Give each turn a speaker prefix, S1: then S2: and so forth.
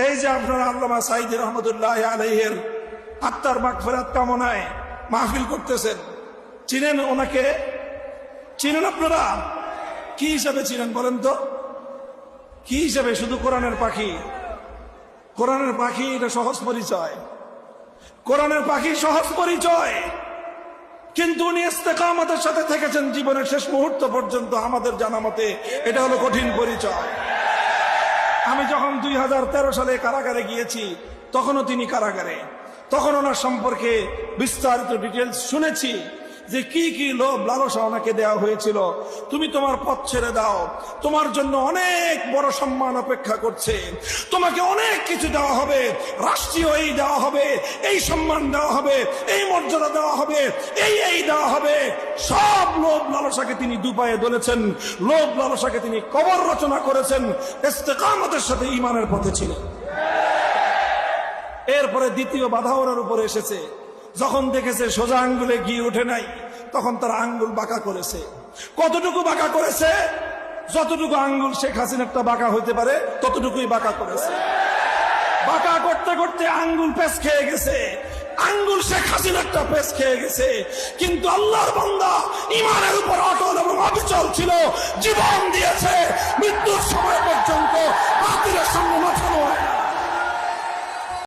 S1: এই যে আপনারা আল্লামা সাঈদী রহমতুল্লাহ আলাইহির আত্মার মাগফিরাত কামনায় মাহফিল করতেছেন, চিনেন ওনাকে? চিনেন আপনারা? কি হিসাবে চিনেন বলেন তো? কি হিসাবে? শুধু কোরআনের পাখি? কোরআনের পাখি এটা সহজ পরিচয়, কোরআনের পাখি সহজ পরিচয়, কিন্তু উনি ইস্তেকামতের সাথে থেকেছেন জীবনের শেষ মুহূর্ত পর্যন্ত। আমাদের জানা মতে এটা হলো কঠিন পরিচয়। আমি যখন 2013 সালে কারাগারে গিয়েছি, তখনও তিনি কারাগারে, তখন ওনার সম্পর্কে বিস্তারিত ডিটেলস শুনেছি যে কি কি লোভ লালসা ওনাকে দেওয়া হয়েছিল। তুমি তোমার পথ ছেড়ে দাও, তোমার জন্য অনেক বড় সম্মান অপেক্ষা করছে, তোমাকে অনেক কিছু দেওয়া হবে, রাষ্ট্রীয় এই দেওয়া হবে, এই সম্মান দেওয়া হবে, এই মর্যাদা দেওয়া হবে, এই দেওয়া হবে। সব লোভ লালসাকে তিনি দুপায়ে ধরেছেন, লোভ লালসাকে তিনি কবর রচনা করেছেন, ইস্তেকামতের সাথে ঈমানের পথে ছিলেন। এরপরে দ্বিতীয় বাধা ওনার উপরে এসেছে। যখন দেখেছে সোজা আঙ্গুলে ঘি উঠে নাই, তখন তার আঙ্গুল বাঁকা করেছে। কতটুকু বাঁকা করেছে? যতটুকু আঙ্গুল শেখ হাসিনারটা বাঁকা হইতে পারে ততটুকুই বাঁকা করেছে। বাঁকা করতে করতে আঙ্গুল পেঁচ খেয়ে গেছে, আঙ্গুল শেখ হাসিনারটা পেঁচ খেয়ে গেছে। কিন্তু আল্লাহর বান্দা ঈমানের উপর অটল এবং অবিচল ছিল, জীবন দিয়েছে মৃত্যুর সময় পর্যন্ত বাতিলের সামনে মাথা নোয়ায়।